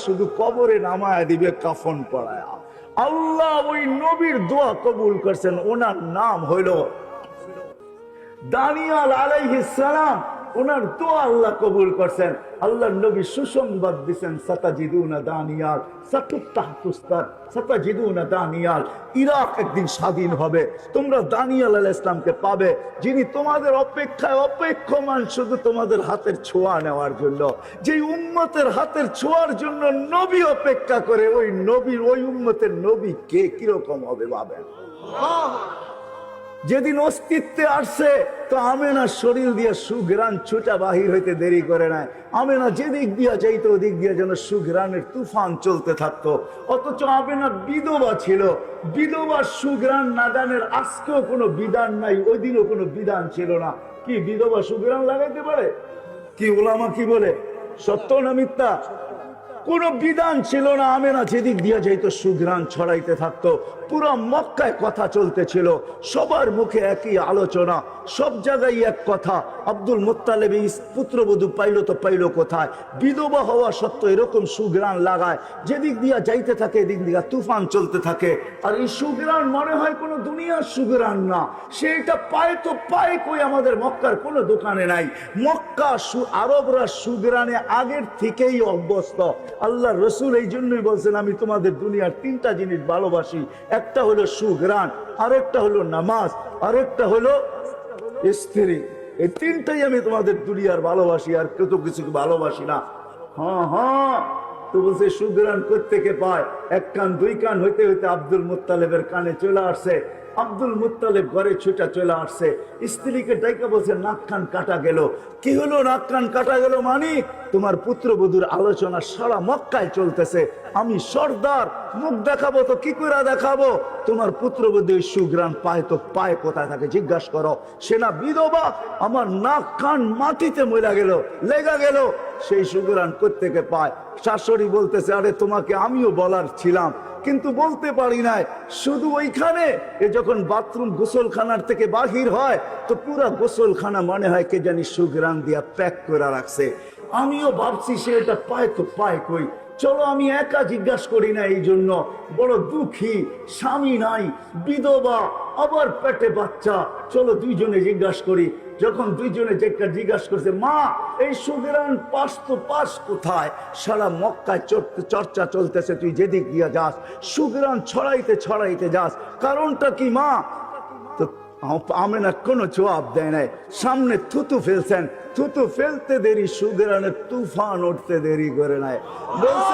শুধু কবরে নামায় দিবে কাফন পড়ায়। আল্লাহ ওই নবীর দোয়া কবুল করছেন, ওনার নাম হইল দানিয়াল আলাইহিস সালাম। ওনার দোয়া আল্লাহ কবুল করছেন। আল্লাহর নবী সুসংবাদ দিবেন, সাতাজিদুনা দানিয়াল সাতুত্তাহতুস্তার সাতাজিদুনা দানিয়াল, ইরাক একদিন স্বাধীন হবে, তোমরা দানিয়াল আলাইহিস সালামকে পাবে, যিনি তোমাদের অপেক্ষায় অপেক্ষমান শুধু তোমাদের হাতের ছোঁয়া নেওয়ার জন্য। যে উম্মতের হাতের ছোঁয়ার জন্য নবী অপেক্ষা করে, ওই নবীর ওই উম্মতের নবী কে কিরকম হবে ভাবেন। যেদিন অস্তিত্বে আসছে তো আমেনা শরীর দিয়ে সুঘ্রাণ ছুটা বাহির হইতে দেরি করে নাই। আমেনা যেদিক দিয়া যাইতো ওদিক দিয়া যেন সুঘ্রাণের তুফান চলতে থাকতো। অথচ আমেনা বিধবা ছিল, বিধবার সুঘ্রাণ নাদানের আজকেও কোনো বিধান নাই, ওই দিনও কোনো বিধান ছিল না। কি বিধবা সুঘ্রাণ লাগাইতে পারে? কি ওলামা কি বলে, সত্য না মিথ্যা? কোন বিধান ছিল না। আমেনা যেদিক দিয়া যাইতো সুঘ্রাণ ছড়াইতে থাকতো। পুরো মক্কায় কথা চলতেছিল, সবার মুখে একই আলোচনা, সব জায়গায় এক কথা। আব্দুল মুত্তালিব পুত্রবধূ পাইলো তো পাইলো কোথায়? বিধবা হওয়া সত্ত্বেও এরকম সুঘ্রাণ লাগায়, যেদিক দিয়া যাইতে থাকে এদিক দিয়া তুফান চলতে থাকে। আর এই সুঘ্রাণ মনে হয় কোনো দুনিয়ার সুঘ্রাণ না, সেটা পায় তো পায় কই আমাদের মক্কার কোনো দোকানে নাই। মক্কা আরবরা সুঘ্রাণে আগের থেকেই অভ্যস্ত। আল্লাহ রসুল এই জন্যই বলছেন, আমি তোমাদের দুনিয়ার তিনটা জিনিস ভালোবাসি, একটা হলো সুঘ্রাণ, আরেকটা হলো নামাজ, আরেকটা হলো স্ত্রী। এই তিনটাই আমি তোমাদের দুনিয়ার ভালোবাসি, আর কত কিছু ভালোবাসি না। হ্যাঁ হ্যাঁ, তো বলছে সুঘ্রাণ কোত্থেকে পায়? এক কান দুই কান হইতে হইতে আব্দুল মুত্তালিবের কানে চলে আসছে। আব্দুল মুত্তালিব ঘরে ছুটা চলে আসছে, স্ত্রীকে ডাইকা বলছে নাক কান কাটা গেল। কি হলো নাক কান কাটা গেল? মানে তোমার পুত্রবধূর আলোচনা সারা মক্কায় চলতেছে, আমি সর্দার, মুখ দেখাবো তো কি করে দেখাবো? তোমার পুত্রবধূ সুঘ্রাণ পায় তো পায় কোথায় থাকে জিজ্ঞাসা করো। সে না বিধবা, আমার নাক কান মাটিতে মরে গেল, লেগা গেল, সেই সুঘ্রাণ কোত্থেকে পায়? শাশুড়ি বলতেছে, আরে তোমাকে আমিও বলার ছিলাম কিন্তু বলতে পারি নাই। শুধু ওইখানে যখন বাথরুম গোসলখানার থেকে বাহির হয় তো পুরা গোসলখানা মনে হয় কে জানি সুঘ্রাণ দিয়া প্যাক করে রাখছে। আমিও ভাবছি সে এটা পায় তো পায় কই, চলো আমি একা জিজ্ঞাসা করি না। এই জন্য বড় দুঃখী, স্বামী নাই, বিধবা, আবার পেটে বাচ্চা, চলো দুইজনে জিজ্ঞাসা করি। যখন দুইজনে জিজ্ঞাসা করছে, মা এই সুঘ্রাণ পাস তো পাস কোথায়? সারা মক্কায় চর্চা চলতেছে, তুই যেদিক দিয়া যাস সুঘ্রাণ ছড়াইতে ছড়াইতে যাস, কারণটা কি মা? তো আমেনা কোনো জবাব দেয় নাই, সামনে থুতু ফেলছেন, থুতু ফেলতে দেরি সুঘ্রাণের তুফান উঠতে দেরি করে নাই। বলছে